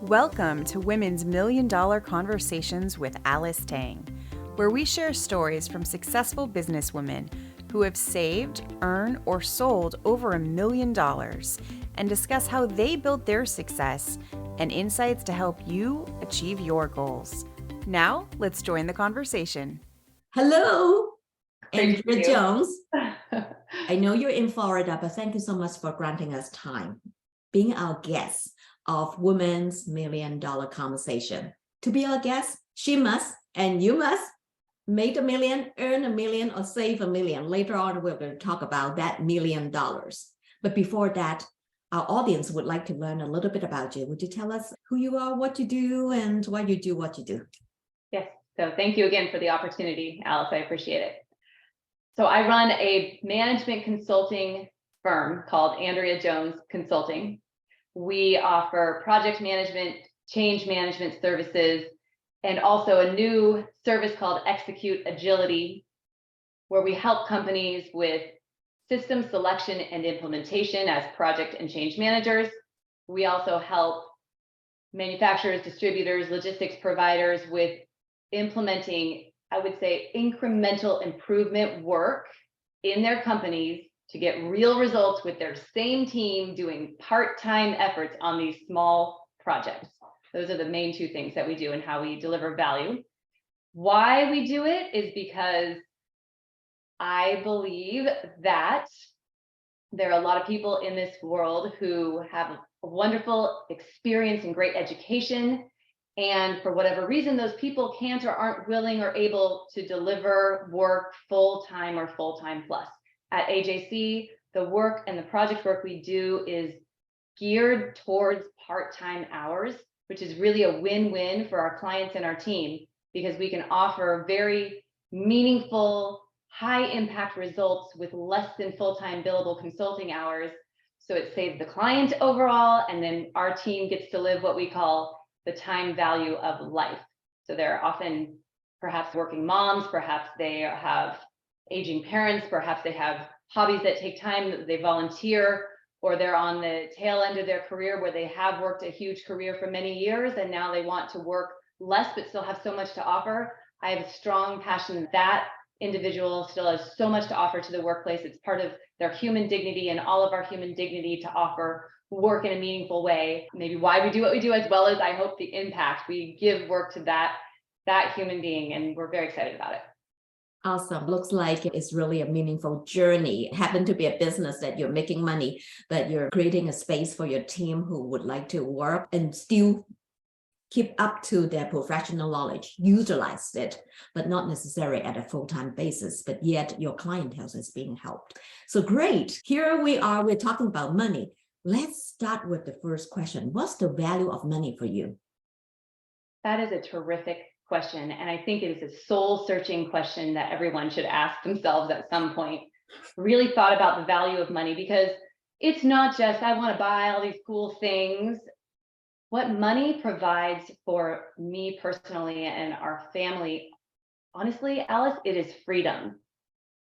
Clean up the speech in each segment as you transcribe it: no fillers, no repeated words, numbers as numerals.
Welcome to Women's Million Dollar Conversations with Alice Tang, where we share stories from successful businesswomen who have saved, earned, or sold over $1 million and discuss how they built their success and insights to help you achieve your goals. Now, let's join the conversation. Hello, Great to Andrea see you. Jones. I know you're in Florida, but thank you so much for granting us time, being our guest of Women's Million Dollar Conversation. To be our guest, she must, and you must, make $1 million, earn $1 million, or save $1 million. Later on, we're going to talk about that $1 million. But before that, our audience would like to learn a little bit about you. Would you tell us who you are, what you do, and why you do what you do? Yes, so thank you again for the opportunity, Alice. I appreciate it. So I run a management consulting firm called Andrea Jones Consulting. We offer project management, change management services, and also a new service called Execute Agility, where we help companies with system selection and implementation as project and change managers. We also help manufacturers, distributors, logistics providers with implementing, I would say, incremental improvement work in their companies to get real results with their same team doing part-time efforts on these small projects. Those are the main two things that we do and how we deliver value. Why we do it is because I believe that there are a lot of people in this world who have a wonderful experience and great education, and for whatever reason, those people can't or aren't willing or able to deliver work full-time or full-time plus. At AJC, the work and the project work we do is geared towards part-time hours, which is really a win-win for our clients and our team, because we can offer very meaningful, high-impact results with less than full-time billable consulting hours. So it saves the client overall, and then our team gets to live what we call the time value of life. So they're often perhaps working moms, perhaps they have aging parents, perhaps they have hobbies that take time, they volunteer, or they're on the tail end of their career where they have worked a huge career for many years and now they want to work less but still have so much to offer. I have a strong passion that individual still has so much to offer to the workplace. It's part of their human dignity and all of our human dignity to offer work in a meaningful way. Maybe why we do what we do, as well as I hope the impact we give work to that human being, and we're very excited about it. Awesome. Looks like it's really a meaningful journey. It happened to be a business that you're making money, but you're creating a space for your team who would like to work and still keep up to their professional knowledge, utilize it, but not necessarily at a full-time basis, but yet your clientele is being helped. So great. Here we are, we're talking about money. Let's start with the first question. What's the value of money for you? That is a terrific question. And I think it is a soul-searching question that everyone should ask themselves at some point. Really thought about the value of money, because it's not just, I want to buy all these cool things. What money provides for me personally and our family, honestly, Alice, it is freedom.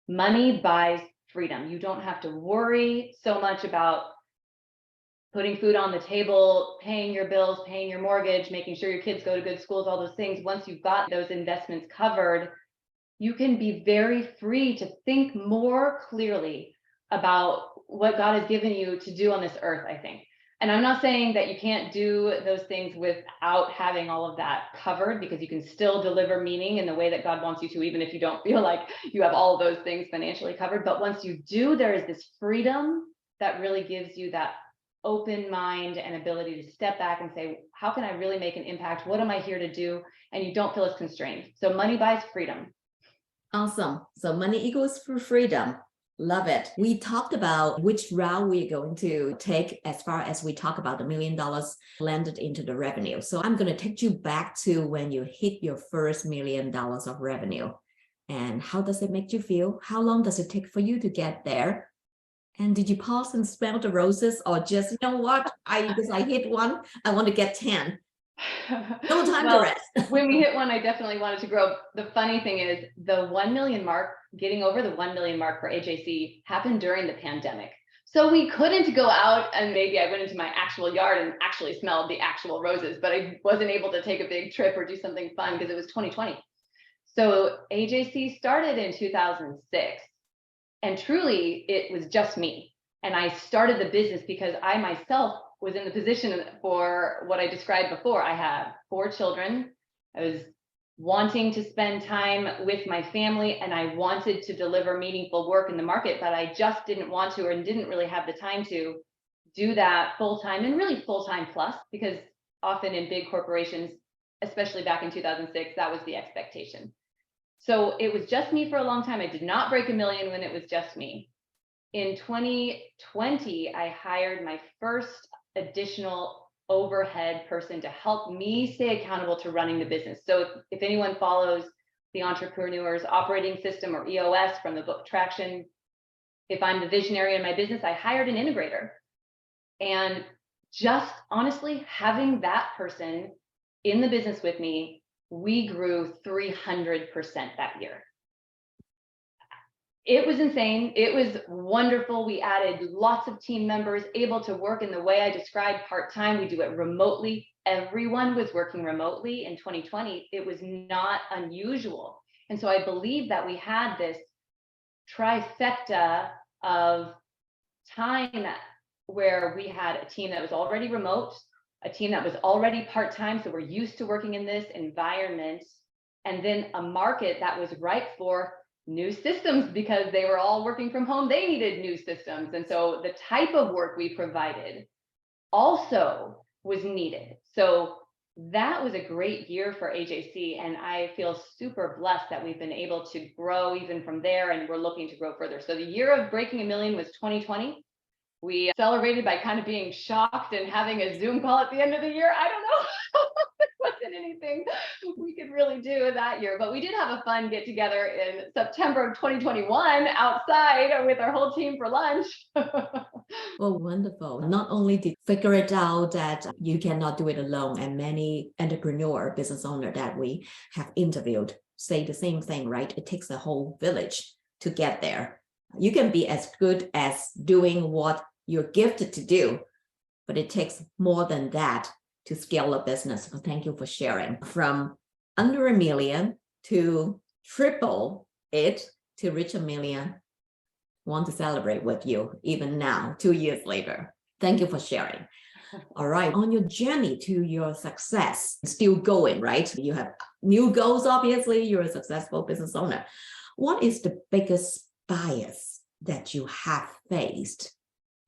Money buys freedom. You don't have to worry so much about putting food on the table, paying your bills, paying your mortgage, making sure your kids go to good schools, all those things. Once you've got those investments covered, you can be very free to think more clearly about what God has given you to do on this earth, I think. And I'm not saying that you can't do those things without having all of that covered, because you can still deliver meaning in the way that God wants you to, even if you don't feel like you have all of those things financially covered. But once you do, there is this freedom that really gives you that open mind and ability to step back and say, how can I really make an impact? What am I here to do? And you don't feel as constrained. So money buys freedom. Awesome. So money equals freedom. Love it. We talked about which route we're going to take as far as we talk about the $1 million landed into the revenue. So I'm going to take you back to when you hit your first $1 million of revenue. And how does it make you feel? How long does it take for you to get there? And did you pause and smell the roses, or just, you know what, because I hit one, I want to get 10. No time to rest. When we hit one, I definitely wanted to grow. The funny thing is the 1 million mark, getting over the 1 million mark for AJC happened during the pandemic. So we couldn't go out, and maybe I went into my actual yard and actually smelled the actual roses, but I wasn't able to take a big trip or do something fun because it was 2020. So AJC started in 2006, and truly it was just me. And I started the business because I myself was in the position for what I described before. I have 4 children. I was wanting to spend time with my family, and I wanted to deliver meaningful work in the market, but I just didn't want to, or didn't really have the time to do that full-time, and really full-time plus, because often in big corporations, especially back in 2006, that was the expectation. So it was just me for a long time. I did not break $1 million when it was just me. In 2020, I hired my first additional overhead person to help me stay accountable to running the business. So if anyone follows the Entrepreneur's Operating System, or EOS, from the book Traction, if I'm the visionary in my business, I hired an integrator. And just honestly, having that person in the business with me, we grew 300% that year. It was insane. It was wonderful. We added lots of team members, able to work in the way I described, part-time. We do it remotely. Everyone was working remotely in 2020. It was not unusual. And so I believe that we had this trifecta of time where we had a team that was already remote, a team that was already part-time, so we're used to working in this environment, and then a market that was ripe for new systems because they were all working from home. They needed new systems. And so the type of work we provided also was needed. So that was a great year for AJC. And I feel super blessed that we've been able to grow even from there, and we're looking to grow further. So the year of breaking $1 million was 2020. We celebrated by kind of being shocked and having a Zoom call at the end of the year. I don't know. There wasn't anything we could really do that year, but we did have a fun get together in September of 2021 outside with our whole team for lunch. Well, wonderful. Not only did you figure it out that you cannot do it alone, and many entrepreneur business owners that we have interviewed say the same thing, right? It takes a whole village to get there. You can be as good as doing what you're gifted to do, but it takes more than that to scale a business. So thank you for sharing. From under $1 million to triple it to reach $1 million. Want to celebrate with you even now, 2 years later. Thank you for sharing. All right, on your journey to your success, still going, right? You have new goals, obviously. You're a successful business owner. What is the biggest bias that you have faced,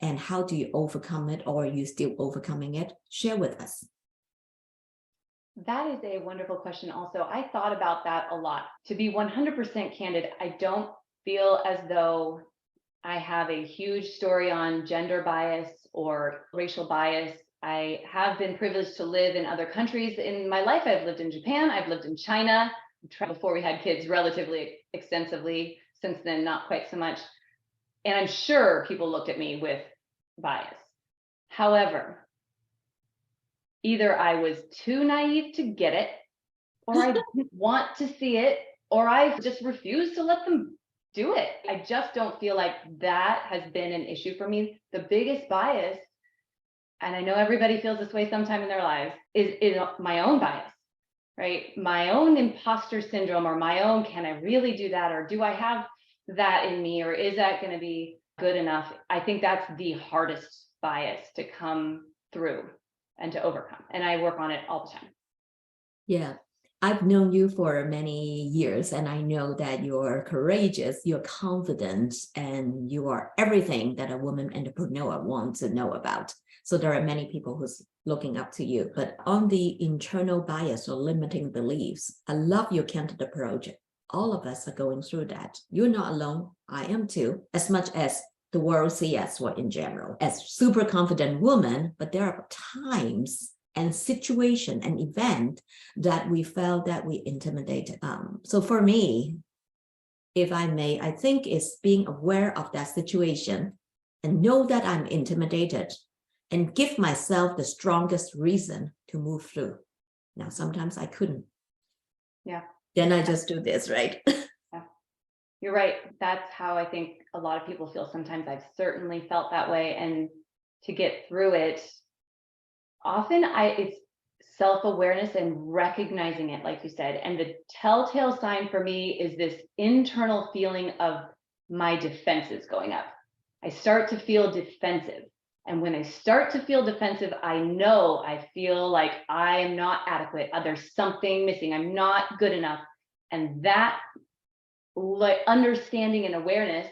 and how do you overcome it, or are you still overcoming it? Share with us. That is a wonderful question. Also, I thought about that a lot. To be 100% candid, I don't feel as though I have a huge story on gender bias or racial bias. I have been privileged to live in other countries in my life. I've lived in Japan, I've lived in China, before we had kids, relatively extensively. Since then, not quite so much. And I'm sure people looked at me with bias. However, either I was too naive to get it, or I didn't want to see it, or I just refused to let them do it. I just don't feel like that has been an issue for me. The biggest bias, and I know everybody feels this way sometime in their lives, is my own bias, right? My own imposter syndrome, or my own, can I really do that? Or do I have that in me? Or is that going to be good enough? I think that's the hardest bias to come through and to overcome. And I work on it all the time. Yeah. I've known you for many years, and I know that you're courageous, you're confident, and you are everything that a woman entrepreneur wants to know about. So there are many people who's looking up to you. But on the internal bias or limiting beliefs, I love your candid approach. All of us are going through that. You're not alone. I am too, as much as the world sees us in general as super confident women, but there are times and situation and event that we felt that we intimidated. So for me, if I may, I think it's being aware of that situation and know that I'm intimidated and give myself the strongest reason to move through. Now, sometimes I couldn't. Yeah. Then I just do this, right? You're right. That's how I think a lot of people feel. Sometimes I've certainly felt that way. And to get through it, often it's self-awareness and recognizing it, like you said. And the telltale sign for me is this internal feeling of my defenses going up. I start to feel defensive. And when I start to feel defensive, I feel like I am not adequate. There's something missing. I'm not good enough. And that understanding and awareness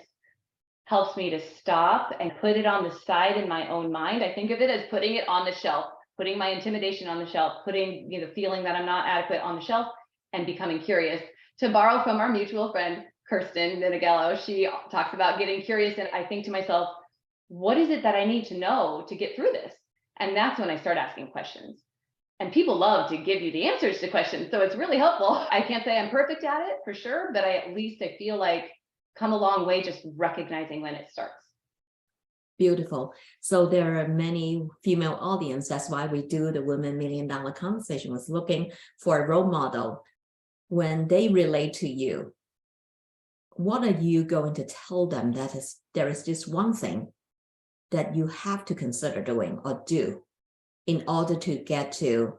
helps me to stop and put it on the side in my own mind. I think of it as putting it on the shelf, putting my intimidation on the shelf, putting the feeling that I'm not adequate on the shelf, and becoming curious. To borrow from our mutual friend, Kirsten Minigello, she talks about getting curious. And I think to myself, what is it that I need to know to get through this? And that's when I start asking questions. And people love to give you the answers to questions. So it's really helpful. I can't say I'm perfect at it for sure, but I feel like come a long way just recognizing when it starts. Beautiful. So there are many female audience. That's why we do the Women $1 Million Conversation, was looking for a role model. When they relate to you, what are you going to tell them that there is this one thing that you have to consider doing or do in order to get to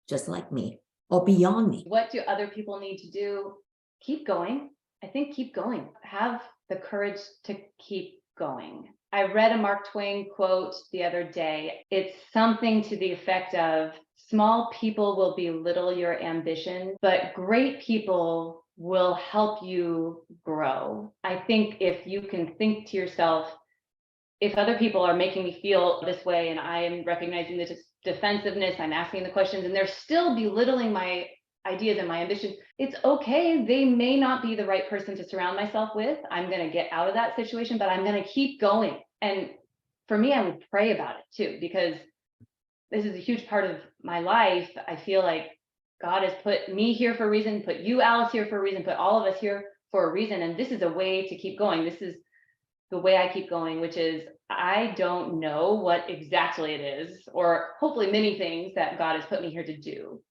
just like me or beyond me? What do other people need to do? Keep going. I think keep going. Have the courage to keep going. I read a Mark Twain quote the other day. It's something to the effect of, small people will belittle your ambition, but great people will help you grow. I think if you can think to yourself, if other people are making me feel this way and I'm recognizing the defensiveness, I'm asking the questions, and they're still belittling my ideas and my ambition, it's okay. They may not be the right person to surround myself with. I'm going to get out of that situation, but I'm going to keep going. And for me, I would pray about it too, because this is a huge part of my life. I feel like God has put me here for a reason, put you, Alice, here for a reason, put all of us here for a reason. And this is a way to keep going. This is the way I keep going, which is I don't know what exactly it is, or hopefully many things that God has put me here to do.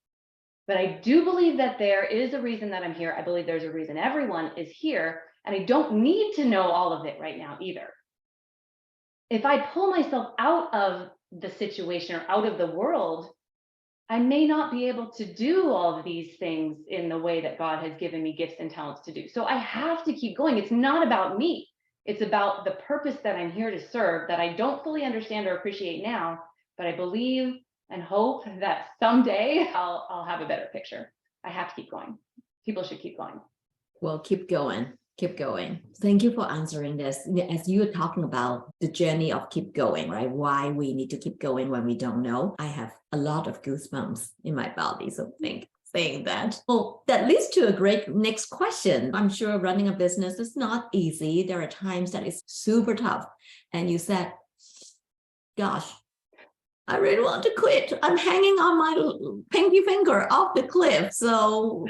But I do believe that there is a reason that I'm here. I believe there's a reason everyone is here. And I don't need to know all of it right now either. If I pull myself out of the situation or out of the world, I may not be able to do all of these things in the way that God has given me gifts and talents to do. So I have to keep going. It's not about me. It's about the purpose that I'm here to serve that I don't fully understand or appreciate now, but I believe and hope that someday I'll have a better picture. I have to keep going. People should keep going. Well, keep going. Keep going. Thank you for answering this. As you were talking about the journey of keep going, right? Why we need to keep going when we don't know. I have a lot of goosebumps in my body. So saying that. Well, that leads to a great next question. I'm sure running a business is not easy. There are times that it's super tough. And you said, gosh, I really want to quit. I'm hanging on my pinky finger off the cliff. So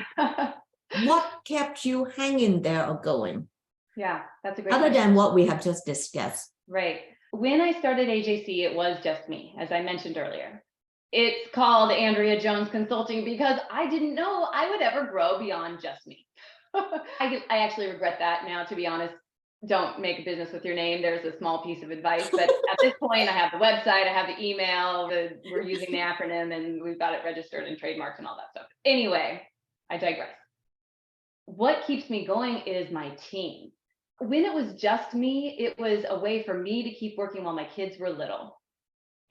what kept you hanging there or going? Yeah, that's a great Other question. than what we have just discussed. Right. When I started AJC, it was just me, as I mentioned earlier. It's called Andrea Jones Consulting because I didn't know I would ever grow beyond just me. I actually regret that now, to be honest. Don't make a business with your name. There's a small piece of advice, but at this point, I have the website, I have the email, we're using the acronym, and we've got it registered and trademarked and all that stuff. Anyway, I digress. What keeps me going is my team. When it was just me, it was a way for me to keep working while my kids were little.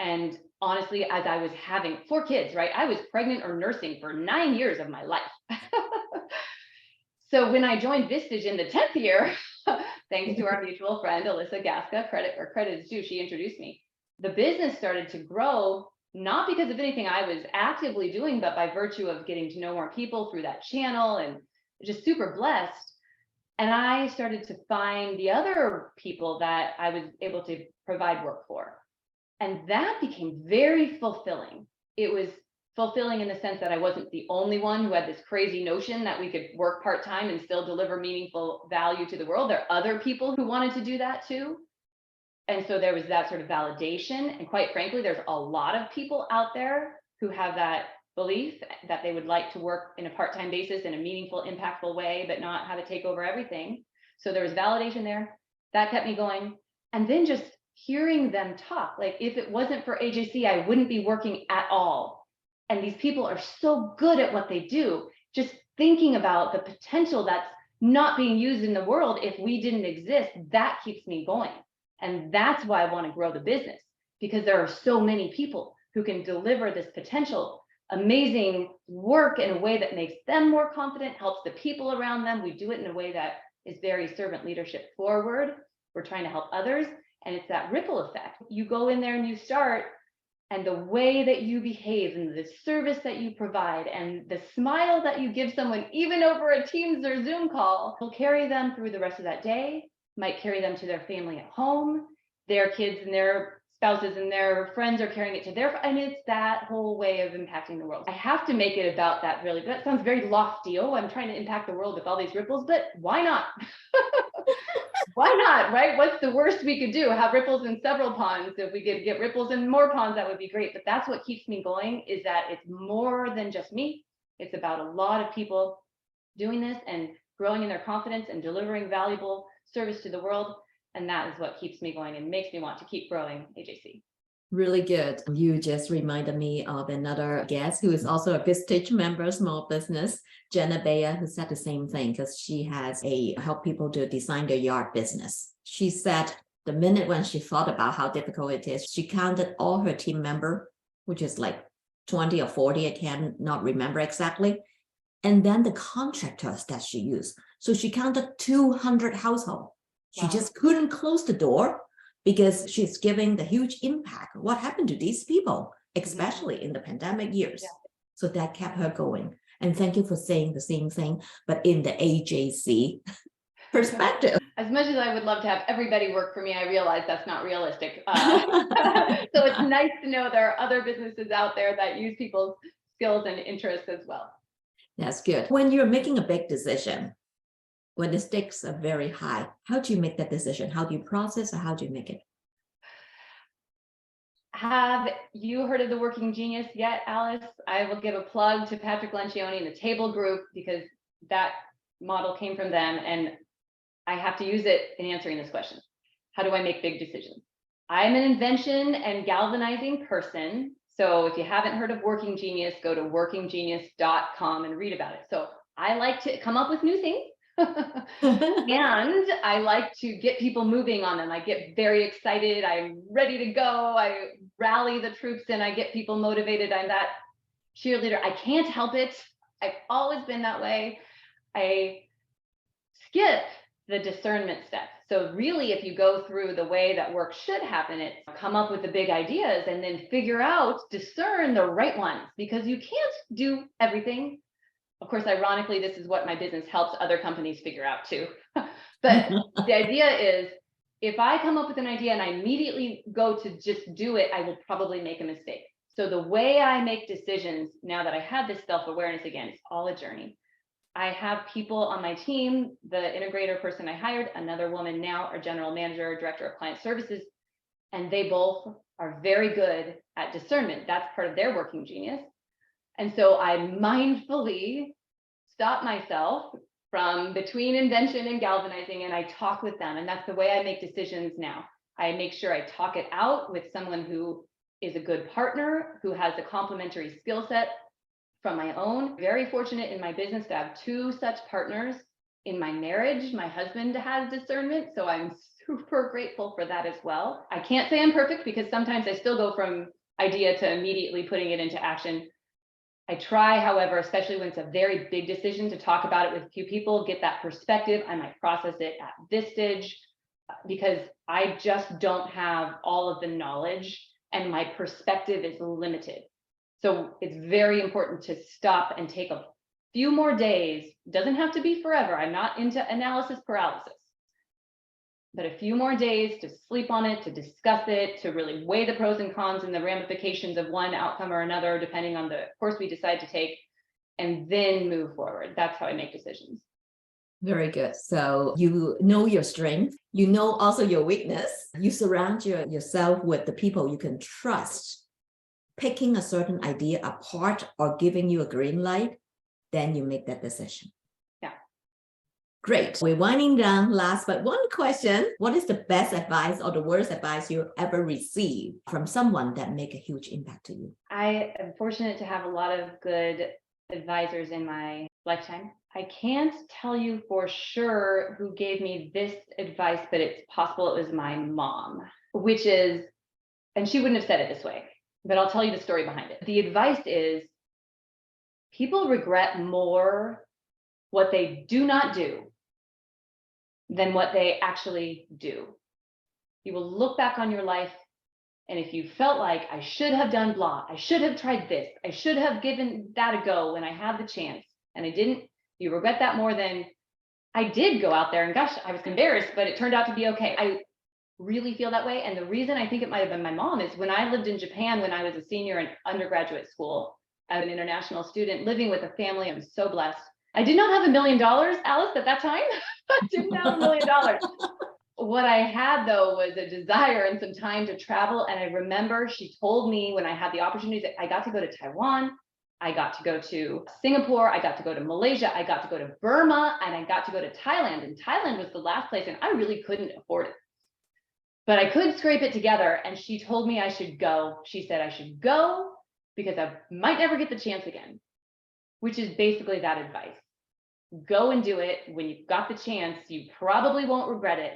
And honestly, as I was having 4 kids, right? I was pregnant or nursing for 9 years of my life. So when I joined Vistage in the 10th year, thanks to our mutual friend, Alyssa Gasca, credit is due, she introduced me. The business started to grow, not because of anything I was actively doing, but by virtue of getting to know more people through that channel and just super blessed. And I started to find the other people that I was able to provide work for. And that became very fulfilling. It was fulfilling in the sense that I wasn't the only one who had this crazy notion that we could work part-time and still deliver meaningful value to the world. There are other people who wanted to do that too. And so there was that sort of validation. And quite frankly, there's a lot of people out there who have that belief that they would like to work in a part-time basis in a meaningful, impactful way, but not have it take over everything. So there was validation there. That kept me going. And then just hearing them talk, like if it wasn't for AJC, I wouldn't be working at all. And these people are so good at what they do. Just thinking about the potential that's not being used in the world if we didn't exist, that keeps me going. And that's why I want to grow the business, because there are so many people who can deliver this potential, amazing work in a way that makes them more confident, helps the people around them. We do it in a way that is very servant leadership forward. We're trying to help others. And it's that ripple effect. You go in there and you start, and the way that you behave and the service that you provide and the smile that you give someone, even over a Teams or Zoom call, will carry them through the rest of that day, might carry them to their family at home, their kids and their spouses and their friends are carrying it to their, and it's that whole way of impacting the world. I have to make it about that, really. That sounds very lofty. Oh, I'm trying to impact the world with all these ripples, but why not? Why not, right? What's the worst we could do? Have ripples in several ponds. If we could get ripples in more ponds, that would be great. But that's what keeps me going, is that it's more than just me. It's about a lot of people doing this and growing in their confidence and delivering valuable service to the world. And that is what keeps me going and makes me want to keep growing AJC. Really good. You just reminded me of another guest who is also a Vistage member, small business, Jenna Bayer, who said the same thing because she has help people to design their yard business. She said the minute when she thought about how difficult it is, she counted all her team member, which is like 20 or 40, I cannot remember exactly. And then the contractors that she used. So she counted 200 households. She just couldn't close the door because she's giving the huge impact. What happened to these people, especially in the pandemic years? Yeah. So that kept her going. And thank you for saying the same thing, but in the AJC perspective. As much as I would love to have everybody work for me, I realize that's not realistic. So it's nice to know there are other businesses out there that use people's skills and interests as well. That's good. When you're making a big decision, when the stakes are very high, how do you make that decision? How do you process, or how do you make it? Have you heard of the Working Genius yet, Alice? I will give a plug to Patrick Lencioni and the Table Group, because that model came from them, and I have to use it in answering this question. How do I make big decisions? I'm an invention and galvanizing person. So if you haven't heard of Working Genius, go to workinggenius.com and read about it. So I like to come up with new things. And I like to get people moving on them. I get very excited. I'm ready to go. I rally the troops and I get people motivated. I'm that cheerleader. I can't help it. I've always been that way. I skip the discernment step. So really, if you go through the way that work should happen, it's come up with the big ideas and then figure out, discern the right ones, because you can't do everything. Of course, ironically, this is what my business helps other companies figure out too. But the idea is, if I come up with an idea and I immediately go to just do it, I will probably make a mistake. So the way I make decisions, now that I have this self-awareness, again, it's all a journey. I have people on my team, the integrator person I hired, another woman now, our general manager, director of client services, and they both are very good at discernment. That's part of their working genius. And so I mindfully stop myself from between invention and galvanizing, and I talk with them. And that's the way I make decisions now. I make sure I talk it out with someone who is a good partner, who has a complementary skill set from my own. Very fortunate in my business to have two such partners. In my marriage, my husband has discernment, so I'm super grateful for that as well. I can't say I'm perfect, because sometimes I still go from idea to immediately putting it into action. I try, however, especially when it's a very big decision, to talk about it with a few people, get that perspective. I might process it at Vistage, because I just don't have all of the knowledge and my perspective is limited. So it's very important to stop and take a few more days. Doesn't have to be forever. I'm not into analysis paralysis. But a few more days to sleep on it, to discuss it, to really weigh the pros and cons and the ramifications of one outcome or another, depending on the course we decide to take, and then move forward. That's how I make decisions. Very good. So you know your strength, you know also your weakness. You surround yourself with the people you can trust picking a certain idea apart or giving you a green light, then you make that decision. Yeah. Great. We're winding down. Last but one question. What is the best advice or the worst advice you ever received from someone that make a huge impact to you? I am fortunate to have a lot of good advisors in my lifetime. I can't tell you for sure who gave me this advice, but it's possible it was my mom, which is, and she wouldn't have said it this way, but I'll tell you the story behind it. The advice is people regret more what they do not do than what they actually do. You will look back on your life, and if you felt like I should have done blah, I should have tried this, I should have given that a go when I had the chance, and I didn't, you regret that more than I did go out there and gosh, I was embarrassed, but it turned out to be okay. I really feel that way. And the reason I think it might have been my mom is when I lived in Japan, when I was a senior in undergraduate school, as an international student living with a family, I was so blessed. I did not have $1 million, Alice, at that time. I didn't have $1 million. What I had though was a desire and some time to travel. And I remember she told me when I had the opportunity that I got to go to Taiwan, I got to go to Singapore, I got to go to Malaysia, I got to go to Burma, and I got to go to Thailand. And Thailand was the last place, and I really couldn't afford it. But I could scrape it together, and she told me I should go. She said I should go because I might never get the chance again, which is basically that advice. Go and do it. When you've got the chance, you probably won't regret it.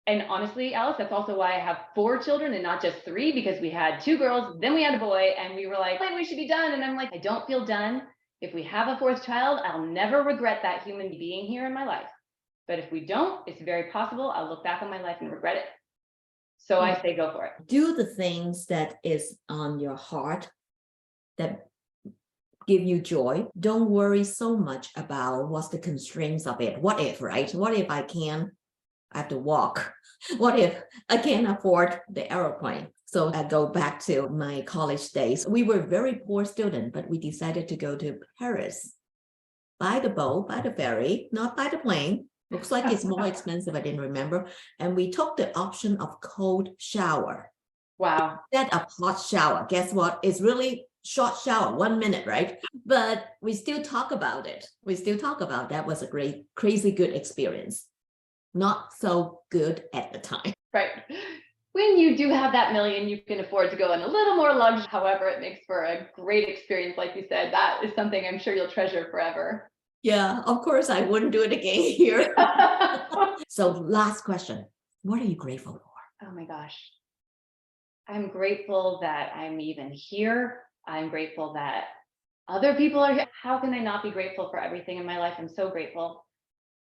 And honestly, Alice, that's also why I have 4 children and not just 3, because we had 2 girls, then we had a boy, and we were like, we should be done. And I'm like, I don't feel done. If we have a 4th child, I'll never regret that human being here in my life. But if we don't, it's very possible I'll look back on my life and regret it. So I say go for it. Do the things that is on your heart that give you joy. Don't worry so much about what's the constraints of it. What if, right? What if I have to walk? What if I can't afford the aeroplane? So I go back to my college days. We were very poor students, but we decided to go to Paris by the boat, by the ferry, not by the plane. Looks like it's more expensive. I didn't remember. And we took the option of cold shower. Wow. Instead of hot shower. Guess what? It's really short shower, 1 minute, right? But we still talk about it. That was a great, crazy good experience. Not so good at the time. Right. When you do have that million, you can afford to go in a little more luxury. However, it makes for a great experience. Like you said, that is something I'm sure you'll treasure forever. Yeah, of course, I wouldn't do it again here. So last question. What are you grateful for? Oh my gosh. I'm grateful that I'm even here. I'm grateful that other people are here. How can I not be grateful for everything in my life? I'm so grateful.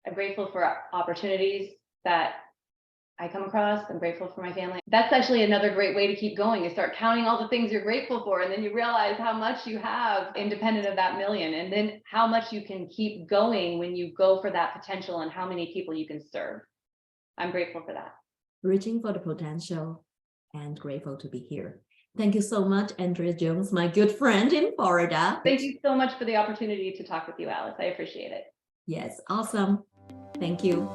I'm grateful for opportunities that I come across. I'm grateful for my family. That's actually another great way to keep going, is start counting all the things you're grateful for. And then you realize how much you have independent of that million. And then how much you can keep going when you go for that potential and how many people you can serve. I'm grateful for that. Reaching for the potential and grateful to be here. Thank you so much, Andrea Jones, my good friend in Florida. Thank you so much for the opportunity to talk with you, Alice. I appreciate it. Yes, awesome. Thank you.